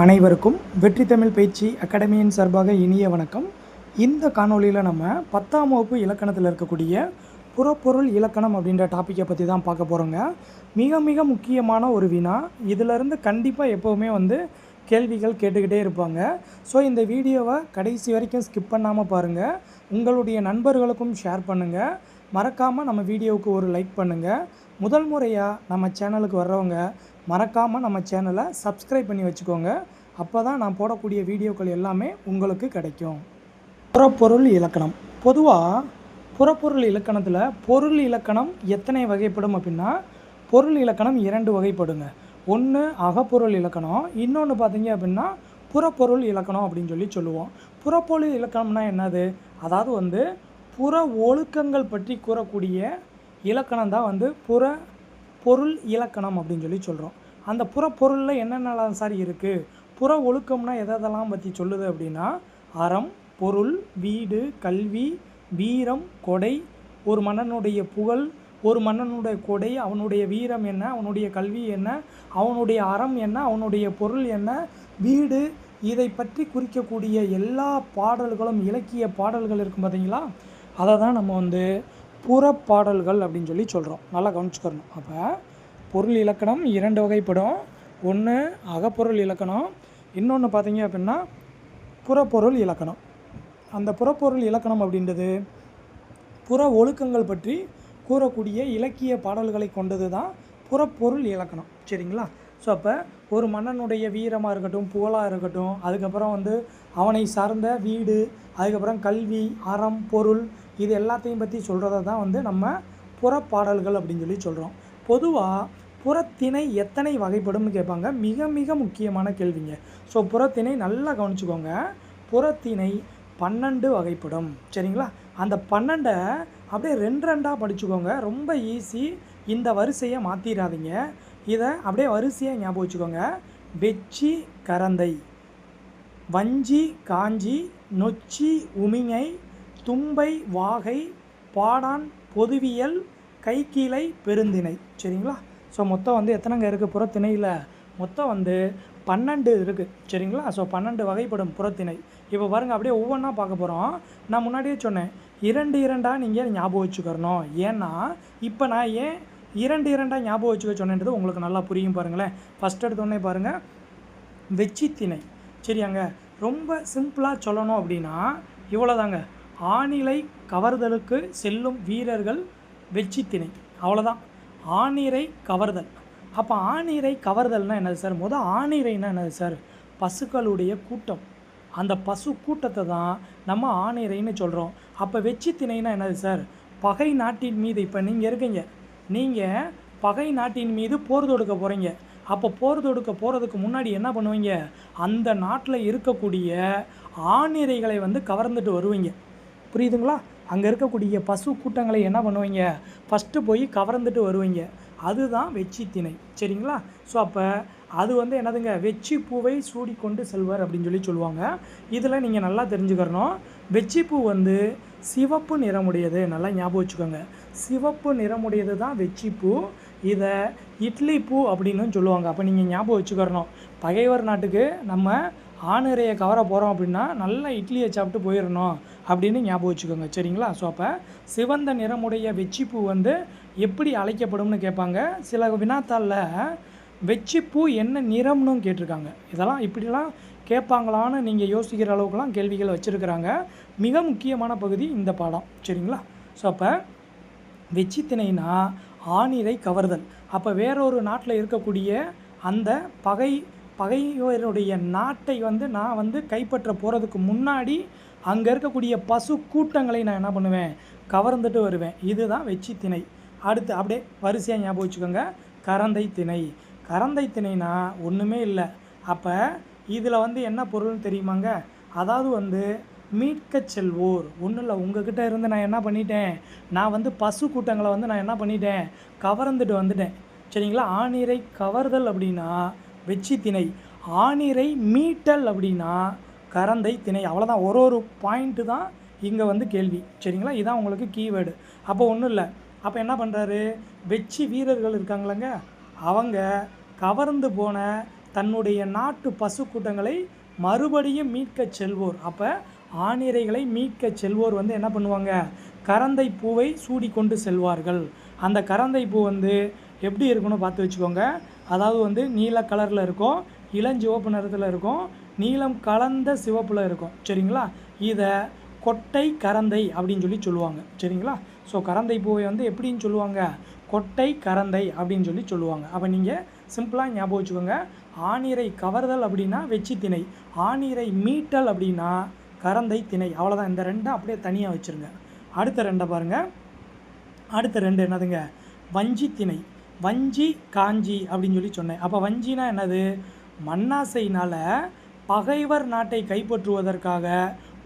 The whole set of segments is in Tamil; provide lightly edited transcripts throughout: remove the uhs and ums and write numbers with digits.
அனைவருக்கும் வெற்றி தமிழ் பேச்சு அகாடமியின் சார்பாக இனிய வணக்கம். இந்த காணொலியில் நம்ம 10ஆம் வகுப்பு இலக்கணத்தில் இருக்கக்கூடிய புறப்பொருள் இலக்கணம் அப்படின்ற டாப்பிக்கை பற்றி தான் பார்க்க போகிறோங்க. மிக மிக முக்கியமான ஒரு வினா. இதிலிருந்து கண்டிப்பாக எப்போவுமே கேள்விகள் கேட்டுக்கிட்டே இருப்பாங்க. ஸோ இந்த வீடியோவை கடைசி வரைக்கும் ஸ்கிப் பண்ணாமல் பாருங்கள். உங்களுடைய நண்பர்களுக்கும் ஷேர் பண்ணுங்கள். மறக்காமல் நம்ம வீடியோவுக்கு ஒரு லைக் பண்ணுங்கள். முதல் முறையாக நம்ம சேனலுக்கு வர்றவங்க மறக்காமல் நம்ம சேனலை சப்ஸ்கிரைப் பண்ணி வச்சுக்கோங்க. அப்போ தான் நான் போடக்கூடிய வீடியோக்கள் எல்லாமே உங்களுக்கு கிடைக்கும். புறப்பொருள் இலக்கணம். பொதுவாக புறப்பொருள் இலக்கணத்தில் பொருள் இலக்கணம் எத்தனை வகைப்படும் அப்படின்னா, பொருள் இலக்கணம் 2 வகைப்படுங்க. ஒன்று அகப்பொருள் இலக்கணம், இன்னொன்று பார்த்தீங்க அப்படின்னா புறப்பொருள் இலக்கணம் அப்படின்னு சொல்லுவோம். புறப்பொருள் இலக்கணம்னா என்னது? அதாவது புற ஒழுக்கங்கள் பற்றி கூறக்கூடிய இலக்கணம் தான் பொருள் இலக்கணம் அப்படின்னு சொல்கிறோம். அந்த புறப்பொருளில் என்னென்னலாம் சார் இருக்குது? புற ஒழுக்கம்னா எதெல்லாம் பற்றி சொல்லுது அப்படின்னா, அறம், பொருள், வீடு, கல்வி, வீரம், கொடை, ஒரு மன்னனுடைய புகழ், ஒரு மன்னனுடைய கொடை, அவனுடைய வீரம் என்ன, அவனுடைய கல்வி என்ன, அவனுடைய அறம் என்ன, அவனுடைய பொருள் என்ன, வீடு, இதை பற்றி குறிக்கக்கூடிய எல்லா பாடல்களும் இலக்கிய பாடல்கள் இருக்கும் பார்த்தீங்களா, அதை தான் நம்ம புறப்பாடல்கள் அப்படின்னு சொல்கிறோம். நல்லா கவனிச்சுக்கணும். அப்போ பொருள் இலக்கணம் 2 வகைப்படும். ஒன்று அகப்பொருள் இலக்கணம், இன்னொன்று பார்த்தீங்க அப்படின்னா புறப்பொருள் இலக்கணம். அந்த புறப்பொருள் இலக்கணம் அப்படின்றது புற ஒழுக்கங்கள் பற்றி கூறக்கூடிய இலக்கிய பாடல்களை கொண்டது தான் புறப்பொருள் இலக்கணம். சரிங்களா? ஸோ அப்போ ஒரு மன்னனுடைய வீரமாக இருக்கட்டும், புகழாக இருக்கட்டும், அதுக்கப்புறம் அவனை சார்ந்த வீடு, அதுக்கப்புறம் கல்வி, அறம், பொருள், இது எல்லாத்தையும் பற்றி சொல்கிறத தான் நம்ம புறப்பாடல்கள் அப்படின்னு சொல்கிறோம். பொதுவாக புறத்திணை எத்தனை வகைப்படும்னு கேட்பாங்க. மிக மிக முக்கியமான கேள்விங்க. ஸோ புறத்திணை நல்லா கவனிச்சுக்கோங்க. புறத்திணை 12 வகைப்படும். சரிங்களா? அந்த 12 அப்படியே 2 படிச்சுக்கோங்க. ரொம்ப ஈஸி. இந்த வரிசையை மாற்றிடாதீங்க. இதை அப்படியே வரிசையாக ஞாபகம் வச்சுக்கோங்க. வெச்சி கரந்தை, வஞ்சி காஞ்சி, நொச்சி உமிஞை, தும்பை வாகை, பாடான் பொதுவியல், கைக்கீழை பெருந்திணை. சரிங்களா? ஸோ மொத்தம் எத்தனைங்க இருக்குது புறத்திணையில்? மொத்தம் 12 இருக்குது. சரிங்களா? ஸோ 12 வகைப்படும் புறத்திணை. இப்போ பாருங்கள், அப்படியே ஒவ்வொன்றா பார்க்க போகிறோம். நான் முன்னாடியே சொன்னேன், 2 நீங்கள் ஞாபகம் வச்சுக்கிறணும். ஏன்னா இப்போ நான் ஏன் 2 ஞாபகம் வச்சுக்க சொன்னேன்றது உங்களுக்கு நல்லா புரியும். பாருங்களேன். ஃபஸ்ட் எடுத்தோடனே பாருங்கள், வெச்சி திணை. சரியாங்க? ரொம்ப சிம்பிளாக சொல்லணும் அப்படின்னா இவ்வளோதாங்க. ஆணிலை கவர்தலுக்கு செல்லும் வீரர்கள் வெச்சி திணை. அவ்வளோதான். ஆணிரை கவர்தல். அப்போ ஆணிரை கவர்தல்னால் என்னது சார்? ஆணிரைன்னா என்னது சார்? பசுக்களுடைய கூட்டம். அந்த பசு கூட்டத்தை தான் நம்ம ஆணிரைன்னு சொல்கிறோம். அப்போ வெச்சி திணைனா என்னது சார்? பகை நாட்டின் மீது, இப்போ நீங்கள் இருக்கீங்க, நீங்கள் பகை நாட்டின் மீது போர் தொடுக்க போகிறீங்க. அப்போ போர் தொடுக்க போகிறதுக்கு முன்னாடி என்ன பண்ணுவீங்க? அந்த நாட்டில் இருக்கக்கூடிய ஆணிரைகளை கவர்ந்துட்டு வருவீங்க. புரியுதுங்களா? அங்கே இருக்கக்கூடிய பசு கூட்டங்களை என்ன பண்ணுவீங்க? ஃபஸ்ட்டு போய் கவர்ந்துட்டு வருவீங்க. அதுதான் வெச்சி திணை. சரிங்களா? ஸோ அப்போ அது என்னதுங்க? வெச்சி பூவை சூடிக்கொண்டு செல்வர் அப்படின்னு சொல்லுவாங்க. இதில் நீங்கள் நல்லா தெரிஞ்சுக்கிறணும். வெச்சி பூ சிவப்பு நிறமுடையது. நல்லா ஞாபகம் வச்சுக்கோங்க. சிவப்பு நிறமுடையது தான் வெச்சி பூ. இதை இட்லி பூ அப்படின்னு சொல்லுவாங்க. அப்போ நீங்கள் ஞாபகம் வச்சுக்கிறணும். பகைவர் நாட்டுக்கு நம்ம ஆணிரையை கவர போகிறோம் அப்படின்னா நல்லா இட்லியை சாப்பிட்டு போயிடணும் அப்படின்னு ஞாபகம் வச்சுக்கோங்க. சரிங்களா? ஸோ அப்போ சிவந்த நிறமுடைய வெச்சிப்பூ எப்படி அழைக்கப்படும்னு கேட்பாங்க. சில வினாத்தாளில் வெச்சிப்பூ என்ன நிறம்னு கேட்டிருக்காங்க. இதெல்லாம் இப்படிலாம் கேட்பாங்களான்னு நீங்கள் யோசிக்கிற அளவுக்குலாம் கேள்விகள் வச்சுருக்கிறாங்க. மிக முக்கியமான பகுதி இந்த பாடம். சரிங்களா? ஸோ அப்போ வெச்சி திணைனா ஆணிரை கவர்தல். அப்போ வேறொரு நாட்டில் இருக்கக்கூடிய அந்த பகைவருடைய நாட்டை நான் கைப்பற்ற போகிறதுக்கு முன்னாடி அங்கே இருக்கக்கூடிய பசு கூட்டங்களை நான் என்ன பண்ணுவேன்? கவர்ந்துட்டு வருவேன். இதுதான் வெச்சி திணை. அடுத்து அப்படியே வரிசையாக ஞாபகம் வச்சுக்கோங்க. கரந்தை திணை. கரந்தை திணைனா ஒன்றுமே இல்லை. அப்போ இதில் என்ன பொருள்னு தெரியுமாங்க? அதாவது மீட்க செல்வோர். ஒன்றும் இல்லை, உங்ககிட்ட இருந்து நான் என்ன பண்ணிட்டேன்? நான் பசு கூட்டங்களை நான் என்ன பண்ணிட்டேன்? கவர்ந்துட்டு வந்துட்டேன். சரிங்களா? ஆணிரை கவர்தல் அப்படின்னா வெச்சி திணை. ஆணிரை மீட்டல் அப்படின்னா கரந்தை திணை. அவ்வளோதான். ஒரு பாயிண்ட்டு தான் இங்கே கேள்வி. சரிங்களா? இதான் உங்களுக்கு கீவேர்டு. அப்போ ஒன்றும் இல்லை. அப்போ என்ன பண்ணுறாரு? வெச்சி வீரர்கள் இருக்காங்களங்க, அவங்க கவர்ந்து போன தன்னுடைய நாட்டு பசு கூட்டங்களை மறுபடியும் மீட்க செல்வோர். அப்போ ஆணிரைகளை மீட்க செல்வோர் வந்து என்ன பண்ணுவாங்க, கரந்தை பூவை சூடி கொண்டு செல்வார்கள். அந்த கரந்தை பூ வந்து எப்படி இருக்குன்னு பார்த்து வச்சுக்கோங்க. அதாவது வந்து நீல கலரில் இருக்கும், இளஞ்சிவப்பு நிறத்தில் இருக்கும், நீலம் கலந்த சிவப்பில் இருக்கும். சரிங்களா? இதை கொட்டை கரந்தை அப்படின்னு சொல்லி சொல்லுவாங்க. சரிங்களா? ஸோ கரந்தை பூவை வந்து எப்படின்னு சொல்லுவாங்க, கொட்டை கரந்தை அப்படின்னு சொல்லி சொல்லுவாங்க. அப்போ நீங்கள் சிம்பிளாக ஞாபகம் வச்சுக்கோங்க. ஆணிரை கவர்தல் அப்படின்னா வெச்சி திணை, ஆணிரை மீட்டல் அப்படின்னா கரந்தை திணை. அவ்வளோதான். இந்த ரெண்டும் அப்படியே தனியாக வச்சுருங்க. அடுத்த ரெண்டை பாருங்கள். அடுத்த ரெண்டு என்னதுங்க, வஞ்சி திணை. வஞ்சி காஞ்சி அப்படின்னு சொல்லி சொன்னேன். அப்போ வஞ்சினா என்னது, மண்ணாசையினால் பகைவர் நாட்டை கைப்பற்றுவதற்காக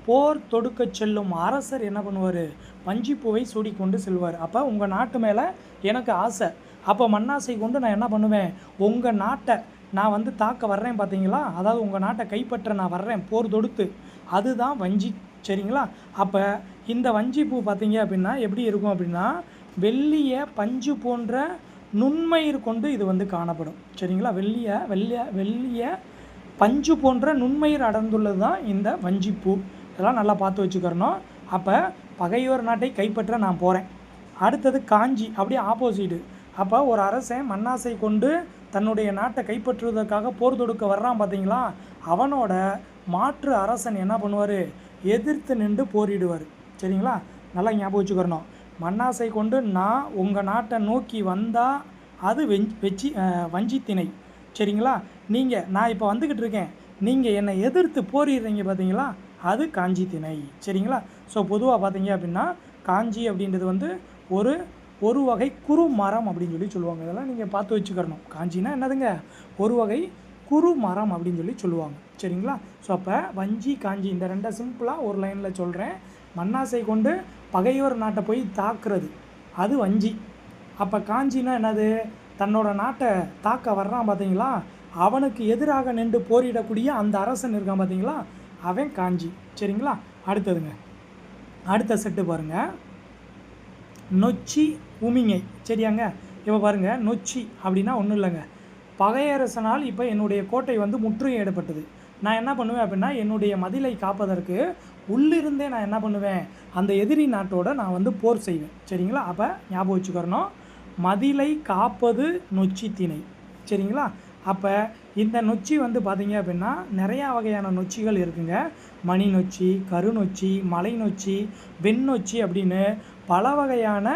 போர் தொடுக்க செல்லும் அரசர் என்ன பண்ணுவார், வஞ்சிப்பூவை சூடி கொண்டு செல்வார். அப்போ உங்கள் நாட்டு மேலே எனக்கு ஆசை, அப்போ மண்ணாசை கொண்டு நான் என்ன பண்ணுவேன், உங்கள் நாட்டை நான் வந்து தாக்க வர்றேன் பார்த்தீங்களா, அதாவது உங்கள் நாட்டை கைப்பற்ற நான் வர்றேன் போர் தொடுத்து, அதுதான் வஞ்சி. சரிங்களா? அப்போ இந்த வஞ்சிப்பூ பார்த்தீங்க அப்படின்னா எப்படி இருக்கும் அப்படின்னா, வெள்ளிய பஞ்சு போன்ற நுண்மயிர் கொண்டு இது வந்து காணப்படும். சரிங்களா? வெள்ளிய பஞ்சு போன்ற நுண்மயிர் அடர்ந்துள்ளது தான் இந்த வஞ்சிப்பூ. இதெல்லாம் நல்லா பார்த்து வச்சுக்கிறணும். அப்போ பகையோர் நாட்டை கைப்பற்ற நான் போகிறேன். அடுத்தது காஞ்சி, அப்படியே ஆப்போசிட்டு. அப்போ ஒரு அரசன் மண்ணாசை கொண்டு தன்னுடைய நாட்டை கைப்பற்றுவதற்காக போர் தொடுக்க வர்றான் பார்த்தீங்களா, அவனோட மாற்று அரசன் என்ன பண்ணுவார், எதிர்த்து நின்று போரிடுவார். சரிங்களா? நல்லா ஞாபகம் வச்சுக்கிறணும். மண்ணாசை கொண்டு நான் உங்கள் நாட்டை நோக்கி வந்தால் அது வஞ்சி திணை. சரிங்களா? நான் இப்போ வந்துக்கிட்டு இருக்கேன், நீங்கள் என்னை எதிர்த்து போரிடுறீங்க பார்த்தீங்களா, அது காஞ்சி திணை. சரிங்களா? ஸோ பொதுவாக பார்த்தீங்க அப்படின்னா காஞ்சி அப்படின்றது வந்து ஒரு வகை குறு மரம் அப்படின்னு சொல்லி சொல்லுவாங்க. இதெல்லாம் நீங்கள் பார்த்து வச்சுக்கிறணும். காஞ்சினா என்னதுங்க, ஒரு வகை குறு மரம் அப்படின்னு சொல்லி சொல்லுவாங்க. சரிங்களா? ஸோ அப்போ வஞ்சி காஞ்சி இந்த ரெண்டை சிம்பிளாக ஒரு லைனில் சொல்கிறேன். மண்ணாசை கொண்டு பகையோர் நாட்டை போய் தாக்குறது அது வஞ்சி. அப்போ காஞ்சினா என்னது, தன்னோட நாட்டை தாக்க வர்றான் பார்த்தீங்களா, அவனுக்கு எதிராக நின்று போரிடக்கூடிய அந்த அரசன் இருக்கான் பார்த்தீங்களா, அவன் காஞ்சி. சரிங்களா? அடுத்ததுங்க, அடுத்த செட்டு பாருங்கள், நொச்சி உமிங்கை. சரியாங்க? இப்போ பாருங்கள், நொச்சி அப்படின்னா ஒன்றும் இல்லைங்க, பகையரசனால் இப்போ என்னுடைய கோட்டை வந்து முற்றுகையிடப்பட்டது. நான் என்ன பண்ணுவேன் அப்படின்னா, என்னுடைய மதிலை காப்பதற்கு உள்ளிருந்தே நான் என்ன பண்ணுவேன், அந்த எதிரி நாட்டோட நான் வந்து போர் செய்வேன். சரிங்களா? அப்போ ஞாபகம் வச்சுக்கிறணும், மதிலை காப்பது நொச்சி திணை. சரிங்களா? அப்போ இந்த நொச்சி வந்து பார்த்திங்க அப்படின்னா நிறையா வகையான நொச்சிகள் இருக்குங்க. மணி நொச்சி, கருநொச்சி, மலை நொச்சி, வெண்ணொச்சி அப்படின்னு பல வகையான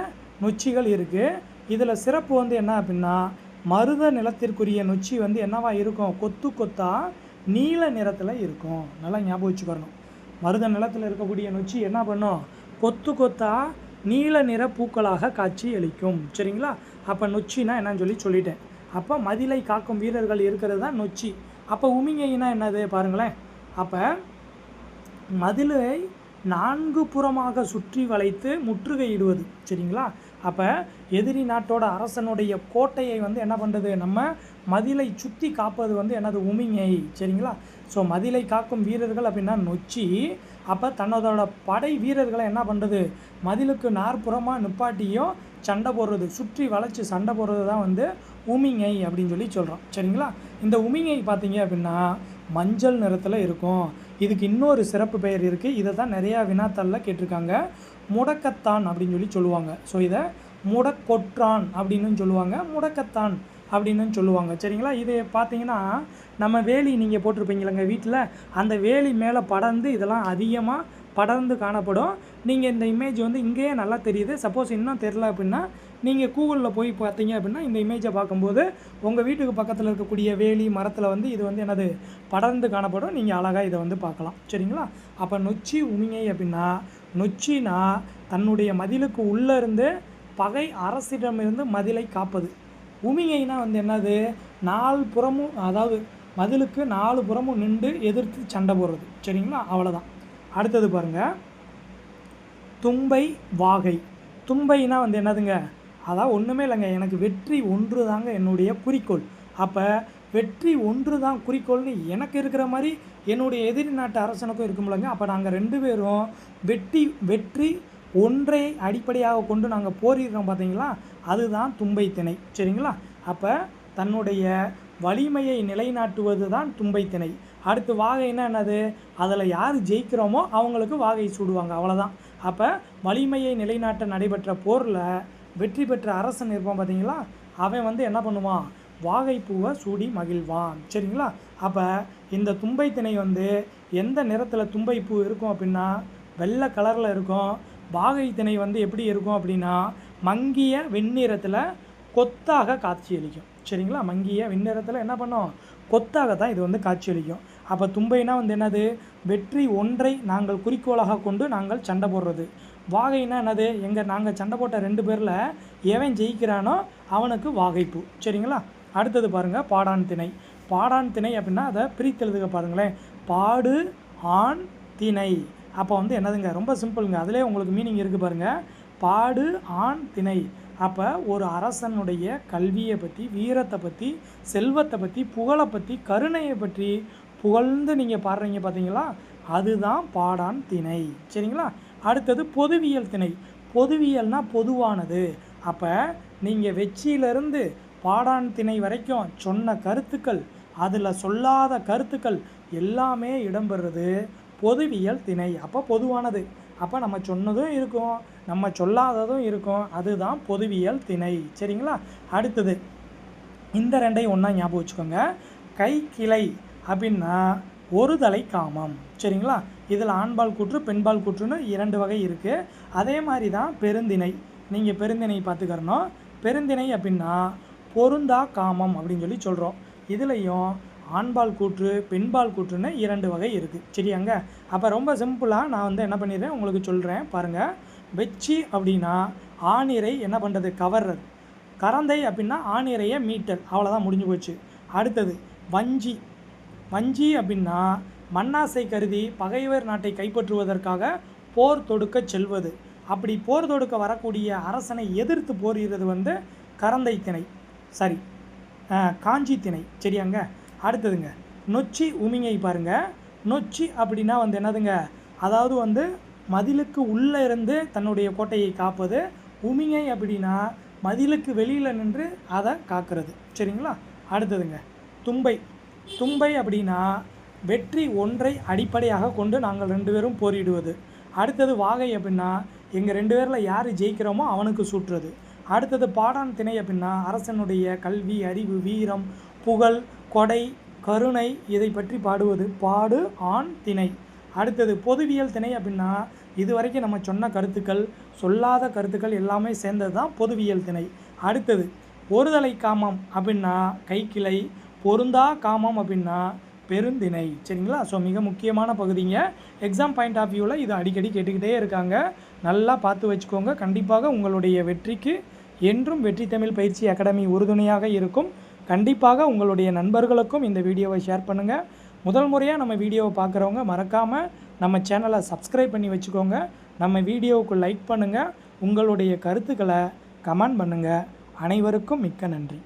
நொச்சிகள் இருக்குது. இதில் சிறப்பு வந்து என்ன அப்படின்னா, மருத நிலத்திற்குரிய நொச்சி வந்து என்னவா இருக்கும், கொத்து கொத்தாக நீல நிறத்தில் இருக்கும். நல்லா ஞாபகம் வச்சுக்கிறணும். மருத நிலத்தில் இருக்கக்கூடிய நொச்சி என்ன பண்ணும், கொத்து கொத்தாக நீல நிற பூக்களாக காட்சி அளிக்கும். சரிங்களா? அப்போ நொச்சினா என்னன்னு சொல்லிட்டேன். அப்போ மதிலை காக்கும் வீரர்கள் இருக்கிறது தான் நொச்சி. அப்போ உமிங்கைனா என்னது பாருங்களேன். அப்போ மதிலை 4 புறமாக சுற்றி வளைத்து முற்றுகையிடுவது. சரிங்களா? அப்போ எதிரி நாட்டோட அரசனுடைய கோட்டையை வந்து என்ன பண்ணுறது, நம்ம மதிலை சுற்றி காப்பது வந்து என்னது, உமிங்கை. சரிங்களா? ஸோ மதிலை காக்கும் வீரர்கள் அப்படின்னா நொச்சி. அப்போ தன்னதோட படை வீரர்களை என்ன பண்ணுறது, மதிலுக்கு நாற்புறமாக நிப்பாட்டியும் சண்டை போடுறது, சுற்றி வளைச்சி சண்டை போடுறது தான் வந்து உமிங்கை அப்படின்னு சொல்லி சொல்கிறோம். சரிங்களா? இந்த உமிங்கை பார்த்தீங்க அப்படின்னா மஞ்சள் நிறத்தில் இருக்கும். இதுக்கு இன்னொரு சிறப்பு பெயர் இருக்குது. இதை தான் நிறையா வினாத்தாளில் கேட்டிருக்காங்க. முடக்கத்தான் அப்படின்னு சொல்லி சொல்லுவாங்க. ஸோ இதை முடக்கொற்றான் அப்படின்னு சொல்லுவாங்க, முடக்கத்தான் அப்படின்னு சொல்லுவாங்க. சரிங்களா? இது பார்த்தீங்கன்னா நம்ம வேலி நீங்கள் போட்டிருப்பீங்களங்க வீட்டில், அந்த வேலி மேலே படர்ந்து இதெல்லாம் அதிகமாக படர்ந்து காணப்படும். நீங்கள் இந்த இமேஜ் வந்து இங்கேயே நல்லா தெரியுது. சப்போஸ் இன்னும் தெரில அப்படின்னா நீங்கள் கூகுளில் போய் பார்த்தீங்க அப்படின்னா இந்த இமேஜை பார்க்கும்போது உங்கள் வீட்டுக்கு பக்கத்தில் இருக்கக்கூடிய வேலி மரத்தில் வந்து இது வந்து என்னது, படர்ந்து காணப்படும். நீங்கள் அழகாக இதை வந்து பார்க்கலாம். சரிங்களா? அப்போ நொச்சி உமிங்கை அப்படின்னா, நொச்சினா தன்னுடைய மதிலுக்கு உள்ளே இருந்து பகை அரசிடமிருந்து மதிலை காப்பது. உமிங்கைனா வந்து என்னது, 4 புறமும், அதாவது மதிலுக்கு 4 புறமும் நின்று எதிர்த்து சண்டை போடுறது. சரிங்களா? அவ்வளோதான். அடுத்தது பாருங்கள், தும்பை வாகை. தும்பைனா வந்து என்னதுங்க, அதான் ஒன்றுமே இல்லைங்க, எனக்கு வெற்றி ஒன்று தாங்க என்னுடைய குறிக்கோள். அப்போ வெற்றி ஒன்று தான் குறிக்கோள்னு எனக்கு இருக்கிற மாதிரி என்னுடைய எதிரி நாட்டு அரசனுக்கும் இருக்கும்லங்க. அப்போ நாங்கள் 2 பேரும் வெற்றி ஒன்றை அடிப்படையாக கொண்டு நாங்கள் போரிடுறோம் பார்த்தீங்களா, அதுதான் தும்பை திணை. சரிங்களா? அப்போ தன்னுடைய வலிமையை நிலைநாட்டுவது தான் தும்பை திணை. அடுத்து வாகைன்னா என்னது, அதில் யார் ஜெயிக்கிறோமோ அவங்களுக்கு வாகை சூடுவாங்க, அவ்வளோதான். அப்போ வலிமையை நிலைநாட்ட நடைபெற்ற போரில் வெற்றி பெற்ற அரசன் இருப்பான் பார்த்தீங்களா, அவன் வந்து என்ன பண்ணுவான், வாகைப்பூவை சூடி மகிழ்வான். சரிங்களா. அப்போ இந்த தும்பை திணை வந்து எந்த நிறத்தில் தும்பை பூ இருக்கும் அப்படின்னா வெள்ளை கலரில் இருக்கும். வாகை திணை வந்து எப்படி இருக்கும் அப்படின்னா மங்கிய வெண்ணிறத்தில் கொத்தாக காட்சியளிக்கும். சரிங்களா. மங்கிய வெண்ணிறத்தில் என்ன பண்ணோம், கொத்தாக தான் இது வந்து காட்சியளிக்கும். அப்போ தும்பைனா வந்து என்னது, வெற்றி ஒன்றை நாங்கள் குறிக்கோளாக கொண்டு நாங்கள் சண்டை போடுறது. வாகைனா என்னது, நாங்கள் சண்டை போட்ட 2 பேரில் எவன் ஜெயிக்கிறானோ அவனுக்கு வாகைப்பூ. சரிங்களா. அடுத்தது பாருங்கள், பாடான் திணை. பாடான் திணை அப்படின்னா அதை பிரித்தெழுதுக பாருங்களேன். பாடு ஆண் திணை. அப்போ வந்து என்னதுங்க, ரொம்ப சிம்பிளுங்க, அதிலே உங்களுக்கு மீனிங் இருக்குது பாருங்கள். பாடு ஆண் திணை. அப்போ ஒரு அரசனுடைய கல்வியை பற்றி, வீரத்தை பற்றி, செல்வத்தை பற்றி, புகழை பற்றி, கருணையை பற்றி புகழ்ந்து நீங்கள் பாடுறீங்க பார்த்தீங்களா, அதுதான் பாடான் திணை. சரிங்களா. அடுத்தது பொதுவியல் திணை. பொதுவியல்னால் பொதுவானது. அப்போ நீங்கள் வெற்றியிலிருந்து பாடான் திணை வரைக்கும் சொன்ன கருத்துக்கள், அதில் சொல்லாத கருத்துக்கள் எல்லாமே இடம்பெறுறது பொதுவியல் திணை. அப்போ பொதுவானது. அப்போ நம்ம சொன்னதும் இருக்கும், நம்ம சொல்லாததும் இருக்கும், அதுதான் பொதுவியல் திணை. சரிங்களா. அடுத்தது இந்த 2ஐயும் ஒன்றா ஞாபகம் வச்சுக்கோங்க. கை கிளை அப்படின்னா ஒரு தலை காமம். சரிங்களா. இதில் ஆண்பால் கூற்று பெண்பால் கூற்றுன்னு 2 வகை இருக்குது. அதே மாதிரி தான் பெருந்திணை. நீங்கள் பெருந்திணை பார்த்துக்கிறணும். பெருந்திணை அப்படின்னா பொருந்தா காமம் அப்படின்னு சொல்லி சொல்கிறோம். இதுலேயும் ஆண்பால் கூற்று பெண்பால் கூற்றுன்னு 2 வகை இருக்குது. சரியாங்க. அப்போ ரொம்ப சிம்பிளாக நான் வந்து என்ன பண்ணிடுறேன் உங்களுக்கு சொல்கிறேன் பாருங்கள். வெச்சி அப்படின்னா ஆணிரை என்ன பண்ணுறது, கவர்றது. கரந்தை அப்படின்னா ஆணிரையை மீட்டல், அவ்வளோதான், முடிஞ்சு போச்சு. அடுத்தது வஞ்சி. வஞ்சி அப்படின்னா மண்ணாசை கருதி பகைவர் நாட்டை கைப்பற்றுவதற்காக போர் தொடுக்க செல்வது. அப்படி போர் தொடுக்க வரக்கூடிய அரசனை எதிர்த்து போரிடுறது வந்து கரந்தை திணை, சரி காஞ்சி திணை. சரியாங்க. அடுத்ததுங்க நொச்சி உமிங்கை பாருங்கள். நொச்சி அப்படின்னா வந்து என்னதுங்க, அதாவது வந்து மதிலுக்கு உள்ளே இருந்து தன்னுடைய கோட்டையை காப்பது. உமிங்கை அப்படின்னா மதிலுக்கு வெளியில் நின்று அதை காக்கிறது. சரிங்களா. அடுத்ததுங்க தும்பை. தும்பை அப்படின்னா வெற்றி ஒன்றை அடிப்படையாக கொண்டு நாங்கள் 2 பேரும் போரிடுவது. அடுத்தது வாகை அப்படின்னா எங்கள் 2 பேரில் யார் ஜெயிக்கிறோமோ அவனுக்கு சூட்டுறது. அடுத்தது பாடான் திணை அப்படின்னா அரசனுடைய கல்வி, அறிவு, வீரம், புகழ், கொடை, கருணை இதை பற்றி பாடுவது. பாடு ஆண் திணை. அடுத்தது பொதுவியல் திணை அப்படின்னா இது வரைக்கும் நம்ம சொன்ன கருத்துக்கள், சொல்லாத கருத்துக்கள் எல்லாமே சேர்ந்தது தான் பொதுவியல் திணை. அடுத்தது ஒருதலை காமம் அப்படின்னா கைக்கிளை, பொருந்தா காமம் அப்படின்னா பெருந்திணை. சரிங்களா. ஸோ மிக முக்கியமான பகுதிங்க. எக்ஸாம் பாயிண்ட் ஆஃப் வியூவில் இது அடிக்கடி கேட்டுக்கிட்டே இருக்காங்க. நல்லா பார்த்து வச்சுக்கோங்க. கண்டிப்பாக உங்களுடைய வெற்றிக்கு என்றும் வெற்றி தமிழ் பயிற்சி அகாடமி உறுதுணையாக இருக்கும். கண்டிப்பாக உங்களுடைய நண்பர்களுக்கும் இந்த வீடியோவை ஷேர் பண்ணுங்கள். முதல் முறையாக நம்ம வீடியோவை பார்க்குறவங்க மறக்காமல் நம்ம சேனலை சப்ஸ்கிரைப் பண்ணி வச்சுக்கோங்க. நம்ம வீடியோவுக்கு லைக் பண்ணுங்கள். உங்களுடைய கருத்துக்களை கமெண்ட் பண்ணுங்கள். அனைவருக்கும் மிக்க நன்றி.